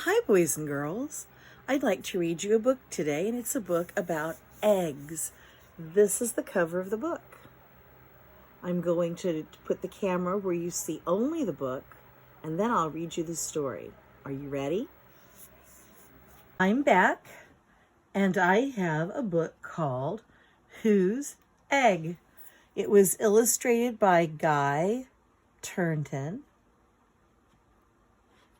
Hi, boys and girls. I'd like to read you a book today, and it's a book about eggs. This is the cover of the book. I'm going to put the camera where you see only the book, and then I'll read you the story. Are you ready? I'm back, and I have a book called Whose Egg? It was illustrated by Guy Turnton.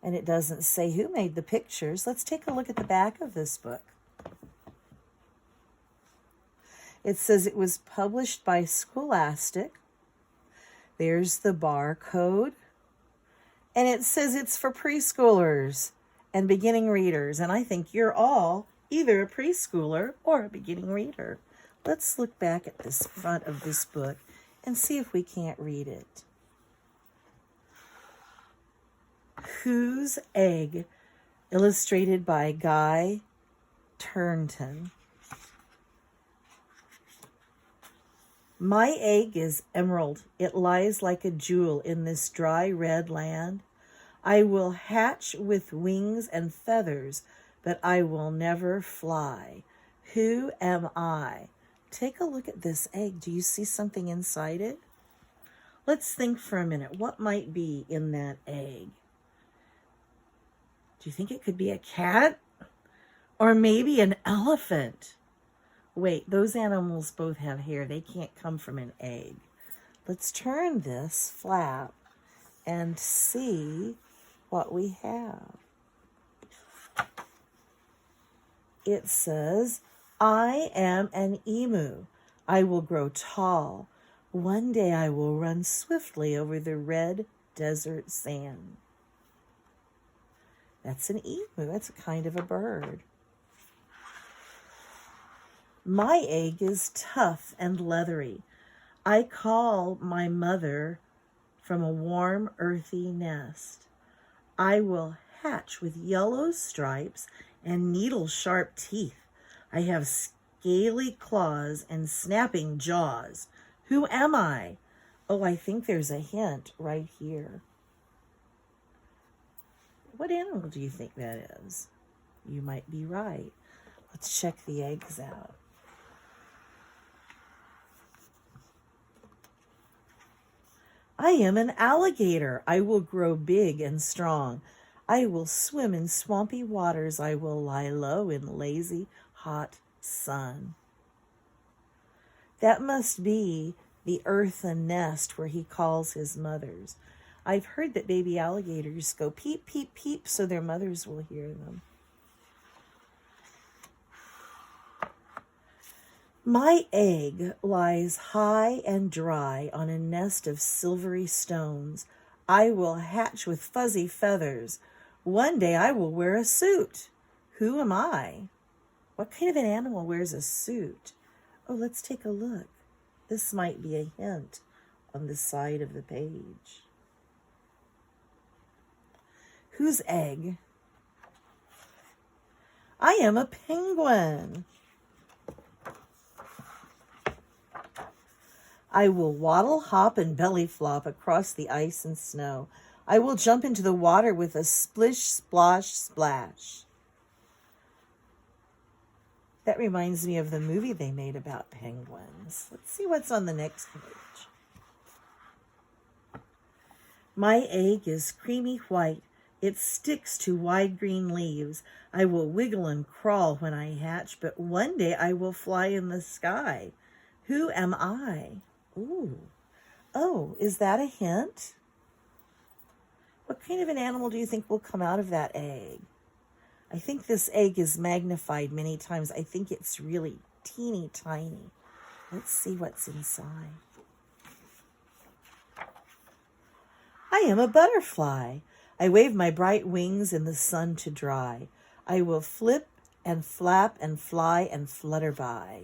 And it doesn't say who made the pictures. Let's take a look at the back of this book. It says it was published by Scholastic. There's the barcode. And it says it's for preschoolers and beginning readers. And I think you're all either a preschooler or a beginning reader. Let's look back at this front of this book and see if we can't read it. Whose Egg? Illustrated by Guy Turnton. My egg is emerald. It lies like a jewel in this dry red land. I will hatch with wings and feathers, but I will never fly. Who am I? Take a look at this egg. Do you see something inside it? Let's think for a minute. What might be in that egg? Do you think it could be a cat? Or maybe an elephant? Wait, those animals both have hair. They can't come from an egg. Let's turn this flap and see what we have. It says, I am an emu. I will grow tall. One day I will run swiftly over the red desert sand. That's an emu. That's a kind of a bird. My egg is tough and leathery. I call my mother from a warm, earthy nest. I will hatch with yellow stripes and needle-sharp teeth. I have scaly claws and snapping jaws. Who am I? Oh, I think there's a hint right here. What animal do you think that is? You might be right. Let's check the eggs out. I am an alligator. I will grow big and strong. I will swim in swampy waters. I will lie low in lazy, hot sun. That must be the earthen nest where he calls his mothers. I've heard that baby alligators go peep, peep, peep so their mothers will hear them. My egg lies high and dry on a nest of silvery stones. I will hatch with fuzzy feathers. One day I will wear a suit. Who am I? What kind of an animal wears a suit? Oh, let's take a look. This might be a hint on the side of the page. Whose egg? I am a penguin. I will waddle, hop, and belly flop across the ice and snow. I will jump into the water with a splish, splosh, splash. That reminds me of the movie they made about penguins. Let's see what's on the next page. My egg is creamy white. It sticks to wide green leaves. I will wiggle and crawl when I hatch, but one day I will fly in the sky. Who am I? Ooh. Oh, is that a hint? What kind of an animal do you think will come out of that egg? I think this egg is magnified many times. I think it's really teeny tiny. Let's see what's inside. I am a butterfly. I wave my bright wings in the sun to dry. I will flip and flap and fly and flutter by.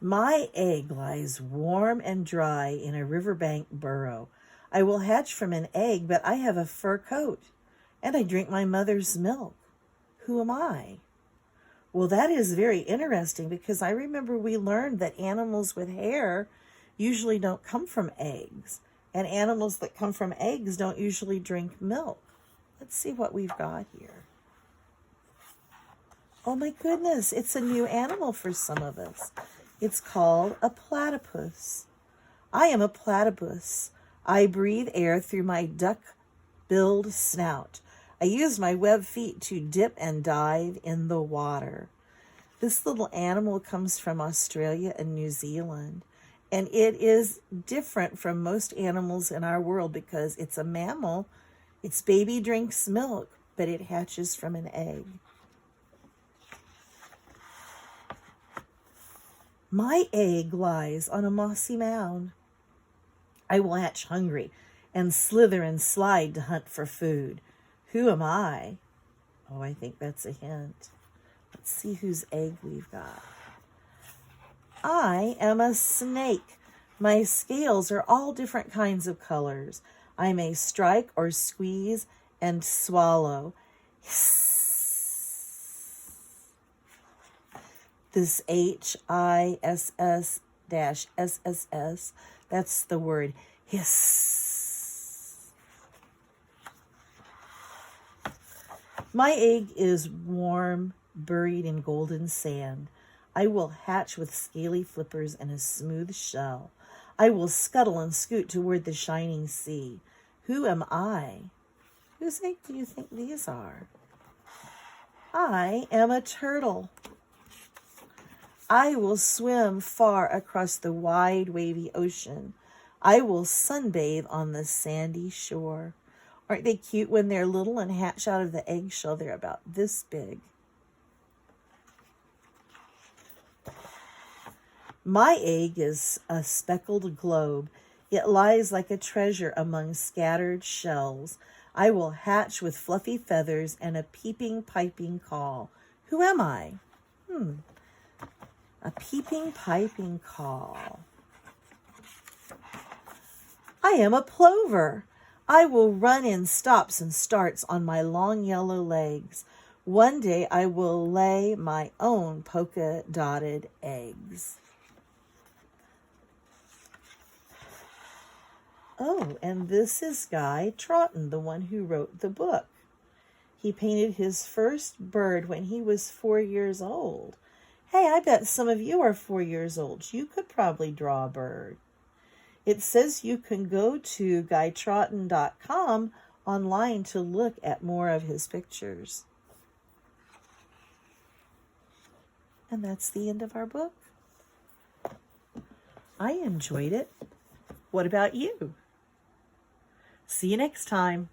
My egg lies warm and dry in a riverbank burrow. I will hatch from an egg, but I have a fur coat, and I drink my mother's milk. Who am I? Well, that is very interesting because I remember we learned that animals with hair usually don't come from eggs. And animals that come from eggs don't usually drink milk. Let's see what we've got here. Oh my goodness, it's a new animal for some of us. It's called a platypus. I am a platypus. I breathe air through my duck-billed snout. I use my webbed feet to dip and dive in the water. This little animal comes from Australia and New Zealand, and it is different from most animals in our world because it's a mammal. Its baby drinks milk, but it hatches from an egg. My egg lies on a mossy mound. I will hatch hungry and slither and slide to hunt for food. Who am I? Oh, I think that's a hint. Let's see whose egg we've got. I am a snake. My scales are all different kinds of colors. I may strike or squeeze and swallow. This HISS-SSS, that's the word hiss. My egg is warm, buried in golden sand. I will hatch with scaly flippers and a smooth shell. I will scuttle and scoot toward the shining sea. Who am I? Whose egg do you think these are? I am a turtle. I will swim far across the wide, wavy ocean. I will sunbathe on the sandy shore. Aren't they cute when they're little and hatch out of the eggshell? They're about this big. My egg is a speckled globe. It lies like a treasure among scattered shells. I will hatch with fluffy feathers and a peeping, piping call. Who am I? A peeping, piping call. I am a plover. I will run in stops and starts on my long yellow legs. One day I will lay my own polka-dotted eggs. Oh, and this is Guy Troughton, the one who wrote the book. He painted his first bird when he was 4 years old. Hey, I bet some of you are 4 years old. You could probably draw a bird. It says you can go to guytroughton.com online to look at more of his pictures. And that's the end of our book. I enjoyed it. What about you? See you next time.